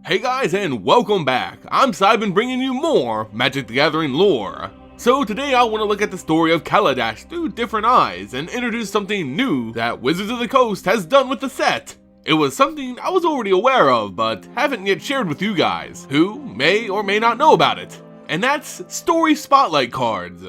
Hey guys, and welcome back. I'm Simon, bringing you more Magic the Gathering lore. So today I want to look at the story of Kaladesh through different eyes and introduce something new that Wizards of the Coast has done with the set. It was something I was already aware of, but haven't yet shared with you guys, who may or may not know about it. And that's Story Spotlight cards.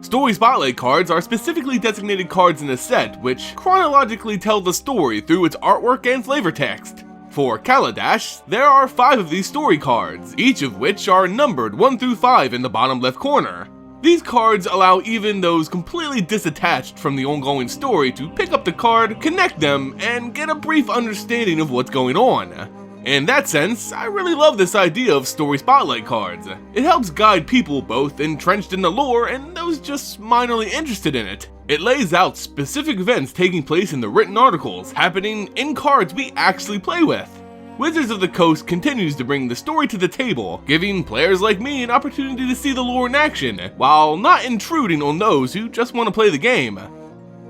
Story Spotlight cards are specifically designated cards in the set which chronologically tell the story through its artwork and flavor text. For Kaladesh, there are 5 of these story cards, each of which are numbered 1 through 5 in the bottom left corner. These cards allow even those completely disattached from the ongoing story to pick up the card, connect them, and get a brief understanding of what's going on. In that sense, I really love this idea of Story Spotlight cards. It helps guide people both entrenched in the lore and those just minorly interested in it. It lays out specific events taking place in the written articles, happening in cards we actually play with. Wizards of the Coast continues to bring the story to the table, giving players like me an opportunity to see the lore in action, while not intruding on those who just want to play the game.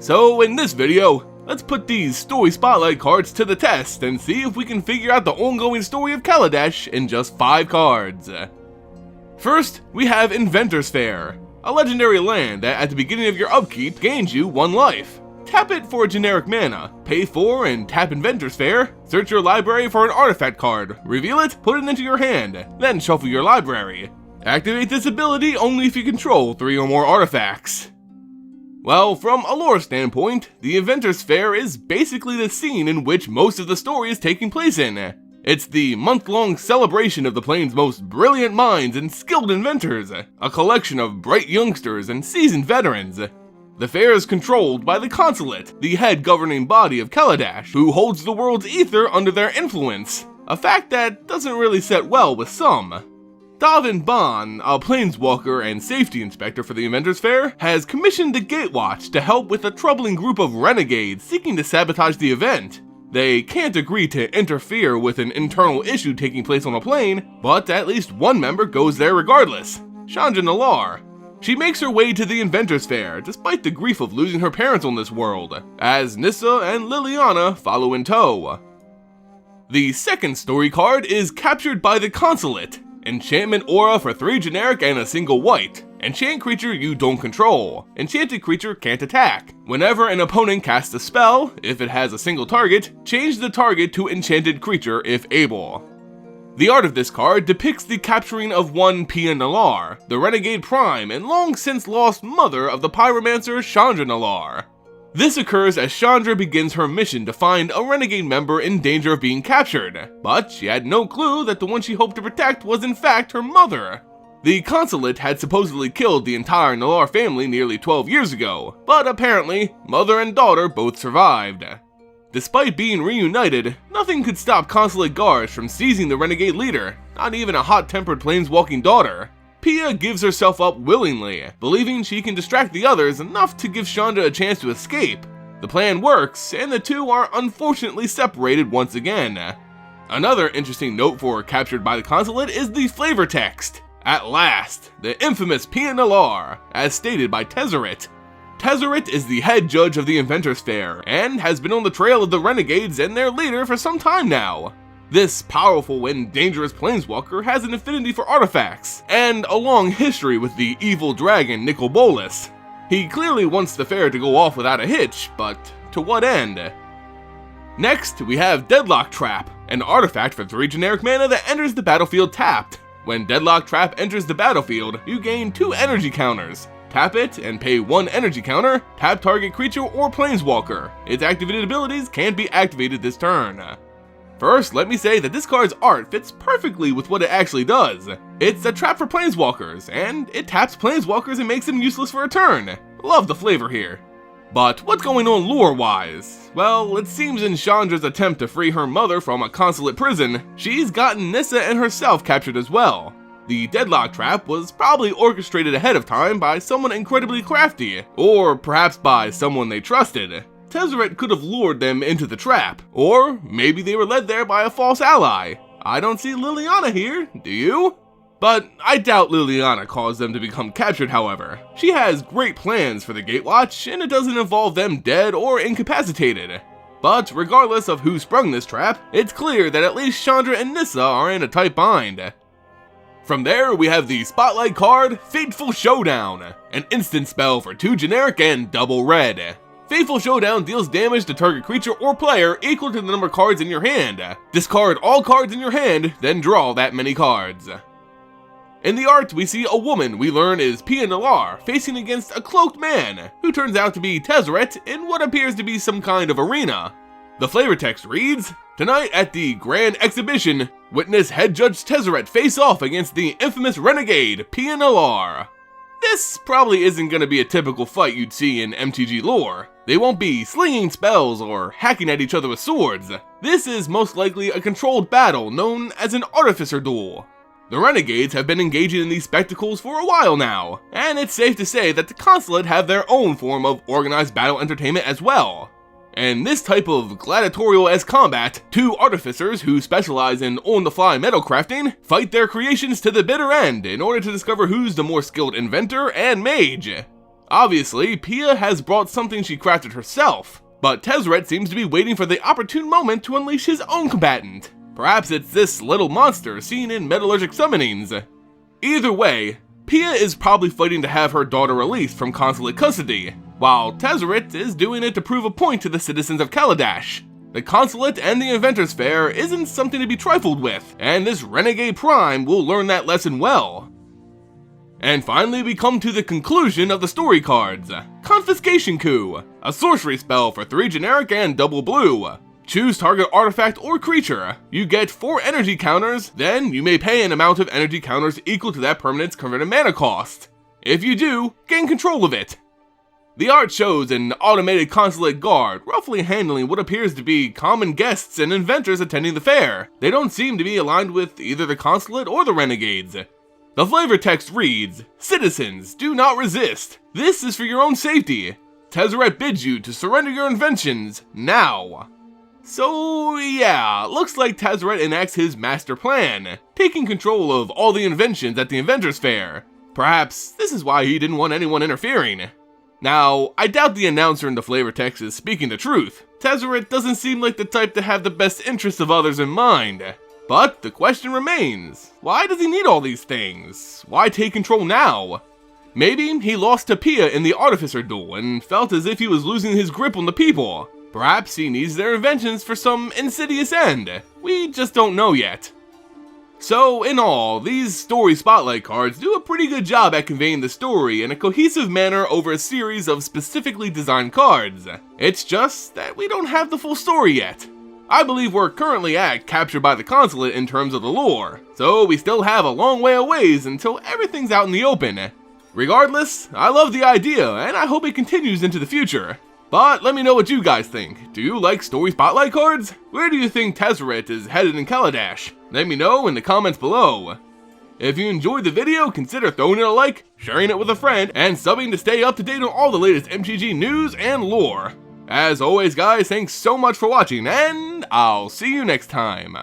So in this video, let's put these Story Spotlight cards to the test and see if we can figure out the ongoing story of Kaladesh in just 5 cards. First, we have Inventors Faire, a legendary land that at the beginning of your upkeep gains you 1 life. Tap it for a generic mana, pay 4 and tap Inventors Faire, search your library for an artifact card, reveal it, put it into your hand, then shuffle your library. Activate this ability only if you control 3 or more artifacts. Well, from a lore standpoint, the Inventors Faire is basically the scene in which most of the story is taking place in. It's the month-long celebration of the plane's most brilliant minds and skilled inventors, a collection of bright youngsters and seasoned veterans. The fair is controlled by the Consulate, the head governing body of Kaladesh, who holds the world's Aether under their influence, a fact that doesn't really set well with some. Davin Ban, a planeswalker and safety inspector for the Inventors Faire, has commissioned the Gatewatch to help with a troubling group of renegades seeking to sabotage the event. They can't agree to interfere with an internal issue taking place on a plane, but at least one member goes there regardless, Chandra Nalar. She makes her way to the Inventors Faire despite the grief of losing her parents on this world, as Nissa and Liliana follow in tow. The second story card is Captured by the Consulate. Enchantment aura for 3 generic and a single white. Enchant creature you don't control. Enchanted creature can't attack. Whenever an opponent casts a spell, if it has a single target, change the target to enchanted creature if able. The art of this card depicts the capturing of one Pia Nalar, the renegade prime and long since lost mother of the pyromancer Chandra Nalar. This occurs as Chandra begins her mission to find a renegade member in danger of being captured, but she had no clue that the one she hoped to protect was in fact her mother. The Consulate had supposedly killed the entire Nalar family nearly 12 years ago, but apparently, mother and daughter both survived. Despite being reunited, nothing could stop Consulate guards from seizing the renegade leader, not even a hot-tempered planeswalking daughter. Pia gives herself up willingly, believing she can distract the others enough to give Chandra a chance to escape. The plan works, and the two are unfortunately separated once again. Another interesting note for Captured by the Consulate is the flavor text. At last, the infamous Pia Nalar, as stated by Tezzeret. Tezzeret is the head judge of the Inventors Faire, and has been on the trail of the renegades and their leader for some time now. This powerful and dangerous planeswalker has an affinity for artifacts, and a long history with the evil dragon Nicol Bolas. He clearly wants the fair to go off without a hitch, but to what end? Next, we have Deadlock Trap, an artifact for 3 generic mana that enters the battlefield tapped. When Deadlock Trap enters the battlefield, you gain 2 energy counters. Tap it and pay 1 energy counter, tap target creature or planeswalker. Its activated abilities can't be activated this turn. First, let me say that this card's art fits perfectly with what it actually does. It's a trap for planeswalkers, and it taps planeswalkers and makes them useless for a turn. Love the flavor here. But what's going on lore-wise? Well, it seems in Chandra's attempt to free her mother from a Consulate prison, she's gotten Nissa and herself captured as well. The Deadlock Trap was probably orchestrated ahead of time by someone incredibly crafty, or perhaps by someone they trusted. Tezzeret could have lured them into the trap, or maybe they were led there by a false ally. I don't see Liliana here, do you? But I doubt Liliana caused them to become captured, however. She has great plans for the Gatewatch, and it doesn't involve them dead or incapacitated. But regardless of who sprung this trap, it's clear that at least Chandra and Nissa are in a tight bind. From there, we have the spotlight card, Fateful Showdown, an instant spell for 2 generic and double red. Fateful Showdown deals damage to target creature or player equal to the number of cards in your hand. Discard all cards in your hand, then draw that many cards. In the art, we see a woman we learn is Pia Nalar facing against a cloaked man, who turns out to be Tezzeret in what appears to be some kind of arena. The flavor text reads, "Tonight at the Grand Exhibition, witness Head Judge Tezzeret face off against the infamous renegade Pia Nalar." This probably isn't going to be a typical fight you'd see in MTG lore. They won't be slinging spells or hacking at each other with swords. This is most likely a controlled battle known as an Artificer Duel. The Renegades have been engaging in these spectacles for a while now, and it's safe to say that the Consulate have their own form of organized battle entertainment as well. In this type of gladiatorial-esque combat, 2 artificers who specialize in on-the-fly metal crafting fight their creations to the bitter end in order to discover who's the more skilled inventor and mage. Obviously, Pia has brought something she crafted herself, but Tezzeret seems to be waiting for the opportune moment to unleash his own combatant. Perhaps it's this little monster seen in metallurgic summonings. Either way, Pia is probably fighting to have her daughter released from Consulate custody, while Tezzeret is doing it to prove a point to the citizens of Kaladesh. The Consulate and the Inventors Faire isn't something to be trifled with, and this Renegade Prime will learn that lesson well. And finally, we come to the conclusion of the story cards. Confiscation Coup, a sorcery spell for 3 generic and double blue. Choose target artifact or creature. You get 4 energy counters, then you may pay an amount of energy counters equal to that permanent's converted mana cost. If you do, gain control of it. The art shows an automated Consulate guard roughly handling what appears to be common guests and inventors attending the fair. They don't seem to be aligned with either the Consulate or the Renegades. The flavor text reads, "Citizens, do not resist. This is for your own safety. Tezzeret bids you to surrender your inventions now." So yeah, looks like Tezzeret enacts his master plan, taking control of all the inventions at the Inventors Faire. Perhaps this is why he didn't want anyone interfering. Now, I doubt the announcer in the flavor text is speaking the truth. Tezzeret doesn't seem like the type to have the best interests of others in mind. But the question remains, why does he need all these things? Why take control now? Maybe he lost to Pia in the Artificer Duel and felt as if he was losing his grip on the people. Perhaps he needs their inventions for some insidious end. We just don't know yet. So, in all, these story spotlight cards do a pretty good job at conveying the story in a cohesive manner over a series of specifically designed cards. It's just that we don't have the full story yet. I believe we're currently at Captured by the Consulate in terms of the lore, so we still have a long way away until everything's out in the open. Regardless, I love the idea, and I hope it continues into the future. But let me know what you guys think. Do you like story spotlight cards? Where do you think Tezzeret is headed in Kaladesh? Let me know in the comments below. If you enjoyed the video, consider throwing it a like, sharing it with a friend, and subbing to stay up to date on all the latest MTG news and lore. As always guys, thanks so much for watching, and I'll see you next time.